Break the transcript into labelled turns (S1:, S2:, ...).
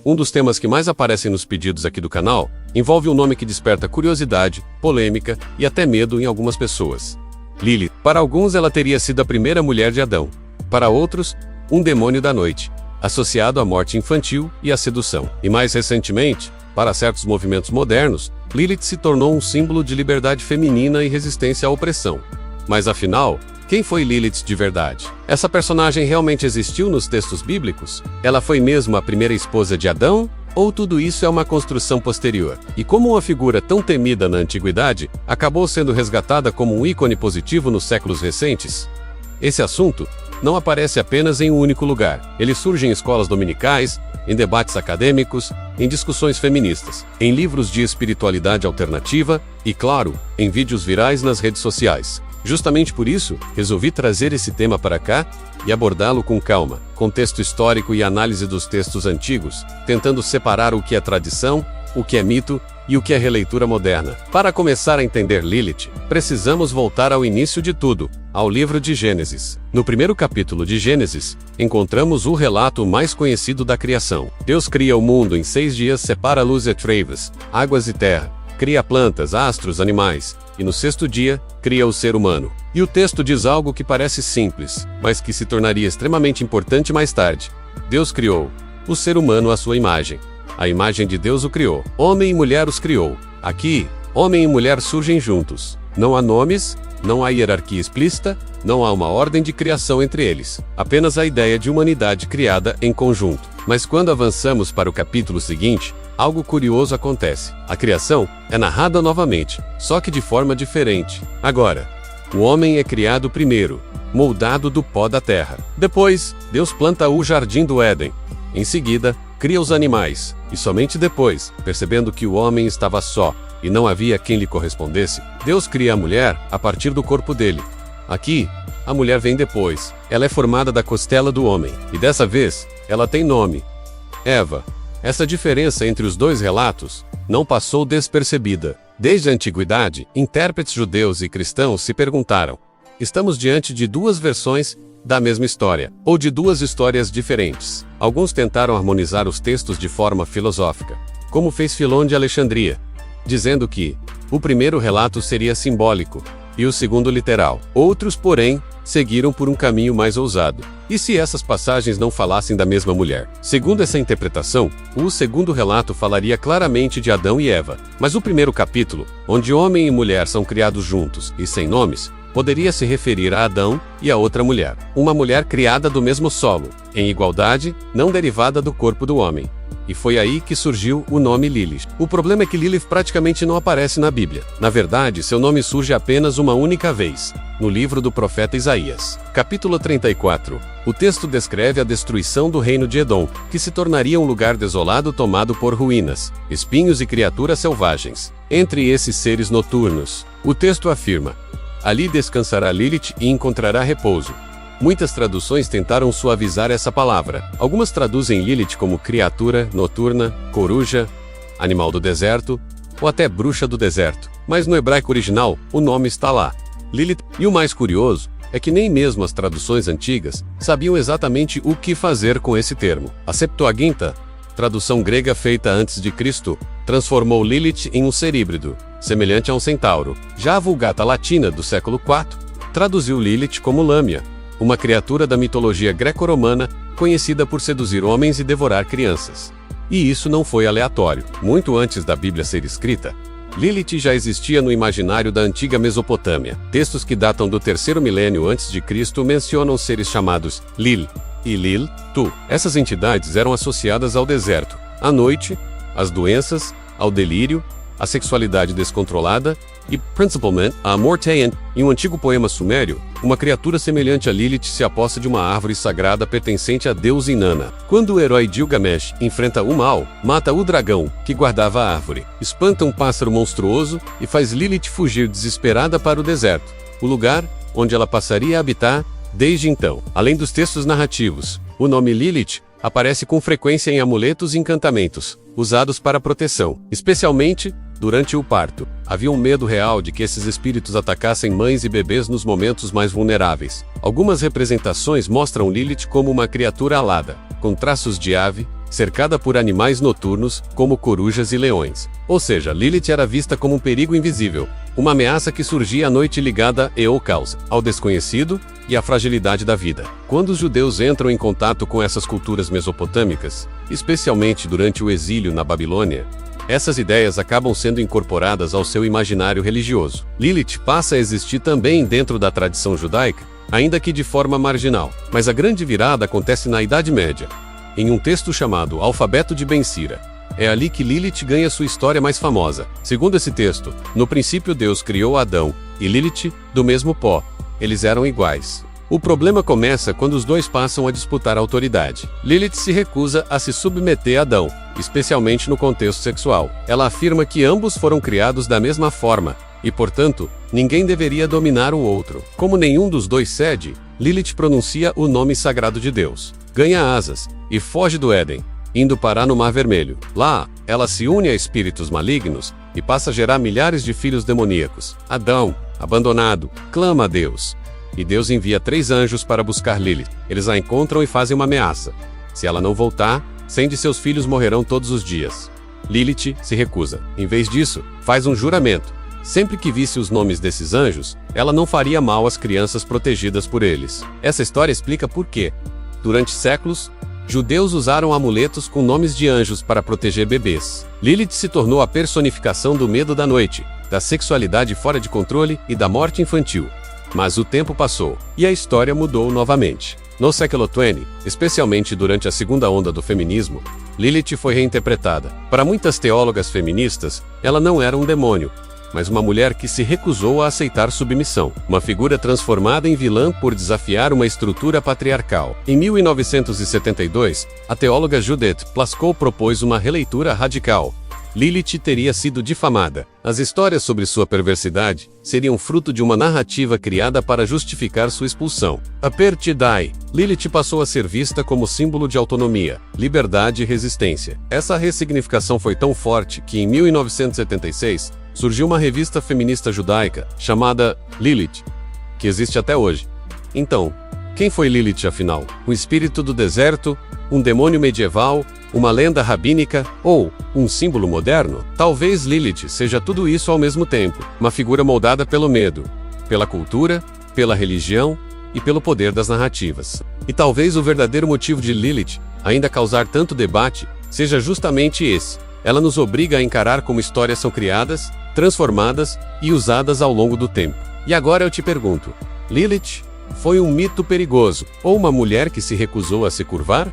S1: Um dos temas que mais aparecem nos pedidos aqui do canal envolve um nome que desperta curiosidade, polêmica e até medo em algumas pessoas. Lilith. Para alguns ela teria sido a primeira mulher de Adão. Para outros, um demônio da noite, associado à morte infantil e à sedução. E mais recentemente, para certos movimentos modernos, Lilith se tornou um símbolo de liberdade feminina e resistência à opressão. Mas afinal, quem foi Lilith de verdade? Essa personagem realmente existiu nos textos bíblicos? Ela foi mesmo a primeira esposa de Adão? Ou tudo isso é uma construção posterior? E como uma figura tão temida na antiguidade, acabou sendo resgatada como um ícone positivo nos séculos recentes? Esse assunto não aparece apenas em um único lugar. Ele surge em escolas dominicais, em debates acadêmicos, em discussões feministas, em livros de espiritualidade alternativa e, claro, em vídeos virais nas redes sociais. Justamente por isso, resolvi trazer esse tema para cá e abordá-lo com calma, contexto histórico e análise dos textos antigos, tentando separar o que é tradição, o que é mito e o que é releitura moderna. Para começar a entender Lilith, precisamos voltar ao início de tudo, ao livro de Gênesis. No primeiro capítulo de Gênesis, encontramos o relato mais conhecido da criação. Deus cria o mundo em 6 dias, separa luz e trevas, águas e terra, cria plantas, astros, animais, e no 6º dia, cria o ser humano. E o texto diz algo que parece simples, mas que se tornaria extremamente importante mais tarde. Deus criou o ser humano à sua imagem. A imagem de Deus o criou. Homem e mulher os criou. Aqui, homem e mulher surgem juntos. Não há nomes, não há hierarquia explícita, não há uma ordem de criação entre eles. Apenas a ideia de humanidade criada em conjunto. Mas quando avançamos para o capítulo seguinte, algo curioso acontece. A criação é narrada novamente, só que de forma diferente. Agora, o homem é criado primeiro, moldado do pó da terra. Depois, Deus planta o jardim do Éden. Em seguida, cria os animais. E somente depois, percebendo que o homem estava só e não havia quem lhe correspondesse, Deus cria a mulher a partir do corpo dele. Aqui, a mulher vem depois. Ela é formada da costela do homem. E dessa vez, ela tem nome: Eva. Essa diferença entre os dois relatos não passou despercebida. Desde a antiguidade, intérpretes judeus e cristãos se perguntaram: estamos diante de duas versões da mesma história, ou de duas histórias diferentes? Alguns tentaram harmonizar os textos de forma filosófica, como fez Filon de Alexandria, dizendo que o primeiro relato seria simbólico e o segundo literal. Outros, porém, seguiram por um caminho mais ousado. E se essas passagens não falassem da mesma mulher? Segundo essa interpretação, o segundo relato falaria claramente de Adão e Eva, mas o primeiro capítulo, onde homem e mulher são criados juntos e sem nomes, poderia se referir a Adão e a outra mulher. Uma mulher criada do mesmo solo, em igualdade, não derivada do corpo do homem. E foi aí que surgiu o nome Lilith. O problema é que Lilith praticamente não aparece na Bíblia. Na verdade, seu nome surge apenas uma única vez, no livro do profeta Isaías. Capítulo 34. O texto descreve a destruição do reino de Edom, que se tornaria um lugar desolado tomado por ruínas, espinhos e criaturas selvagens. Entre esses seres noturnos, o texto afirma: ali descansará Lilith e encontrará repouso. Muitas traduções tentaram suavizar essa palavra. Algumas traduzem Lilith como criatura noturna, coruja, animal do deserto, ou até bruxa do deserto. Mas no hebraico original, o nome está lá, Lilith. E o mais curioso é que nem mesmo as traduções antigas sabiam exatamente o que fazer com esse termo. A Septuaginta, tradução grega feita antes de Cristo, transformou Lilith em um ser híbrido, semelhante a um centauro. Já a Vulgata Latina do século IV traduziu Lilith como Lâmia, uma criatura da mitologia greco-romana conhecida por seduzir homens e devorar crianças. E isso não foi aleatório. Muito antes da Bíblia ser escrita, Lilith já existia no imaginário da antiga Mesopotâmia. Textos que datam do 3º milênio antes de Cristo mencionam seres chamados Lil e Lil-Tu. Essas entidades eram associadas ao deserto, à noite, às doenças, ao delírio, à sexualidade descontrolada e, principalmente, a Mortean. Em um antigo poema sumério, uma criatura semelhante a Lilith se aposta de uma árvore sagrada pertencente a Deus Inanna. Quando o herói Gilgamesh enfrenta o mal, mata o dragão que guardava a árvore, espanta um pássaro monstruoso e faz Lilith fugir desesperada para o deserto, o lugar onde ela passaria a habitar desde então. Além dos textos narrativos, o nome Lilith aparece com frequência em amuletos e encantamentos, usados para proteção, especialmente durante o parto. Havia um medo real de que esses espíritos atacassem mães e bebês nos momentos mais vulneráveis. Algumas representações mostram Lilith como uma criatura alada, com traços de ave, cercada por animais noturnos, como corujas e leões. Ou seja, Lilith era vista como um perigo invisível, uma ameaça que surgia à noite ligada ao caos, ao desconhecido e à fragilidade da vida. Quando os judeus entram em contato com essas culturas mesopotâmicas, especialmente durante o exílio na Babilônia, essas ideias acabam sendo incorporadas ao seu imaginário religioso. Lilith passa a existir também dentro da tradição judaica, ainda que de forma marginal. Mas a grande virada acontece na Idade Média, em um texto chamado Alfabeto de Ben Sira. É ali que Lilith ganha sua história mais famosa. Segundo esse texto, no princípio Deus criou Adão e Lilith do mesmo pó. Eles eram iguais. O problema começa quando os dois passam a disputar a autoridade. Lilith se recusa a se submeter a Adão, especialmente no contexto sexual. Ela afirma que ambos foram criados da mesma forma, e, portanto, ninguém deveria dominar o outro. Como nenhum dos dois cede, Lilith pronuncia o nome sagrado de Deus, ganha asas e foge do Éden, indo parar no Mar Vermelho. Lá, ela se une a espíritos malignos e passa a gerar milhares de filhos demoníacos. Adão, abandonado, clama a Deus. E Deus envia 3 anjos para buscar Lilith. Eles a encontram e fazem uma ameaça. Se ela não voltar, 100 de seus filhos morrerão todos os dias. Lilith se recusa. Em vez disso, faz um juramento. Sempre que visse os nomes desses anjos, ela não faria mal às crianças protegidas por eles. Essa história explica por quê. Durante séculos, judeus usaram amuletos com nomes de anjos para proteger bebês. Lilith se tornou a personificação do medo da noite, da sexualidade fora de controle e da morte infantil. Mas o tempo passou, e a história mudou novamente. No século XX, especialmente durante a segunda onda do feminismo, Lilith foi reinterpretada. Para muitas teólogas feministas, ela não era um demônio, mas uma mulher que se recusou a aceitar submissão, uma figura transformada em vilã por desafiar uma estrutura patriarcal. Em 1972, a teóloga Judith Plaskow propôs uma releitura radical. Lilith teria sido difamada. As histórias sobre sua perversidade seriam fruto de uma narrativa criada para justificar sua expulsão. A partir daí, Lilith passou a ser vista como símbolo de autonomia, liberdade e resistência. Essa ressignificação foi tão forte que, em 1976, surgiu uma revista feminista judaica chamada Lilith, que existe até hoje. Então, quem foi Lilith afinal? Um espírito do deserto? Um demônio medieval? Uma lenda rabínica? Ou um símbolo moderno? Talvez Lilith seja tudo isso ao mesmo tempo. Uma figura moldada pelo medo, pela cultura, pela religião e pelo poder das narrativas. E talvez o verdadeiro motivo de Lilith ainda causar tanto debate seja justamente esse. Ela nos obriga a encarar como histórias são criadas, transformadas e usadas ao longo do tempo. E agora eu te pergunto, Lilith foi um mito perigoso ou uma mulher que se recusou a se curvar?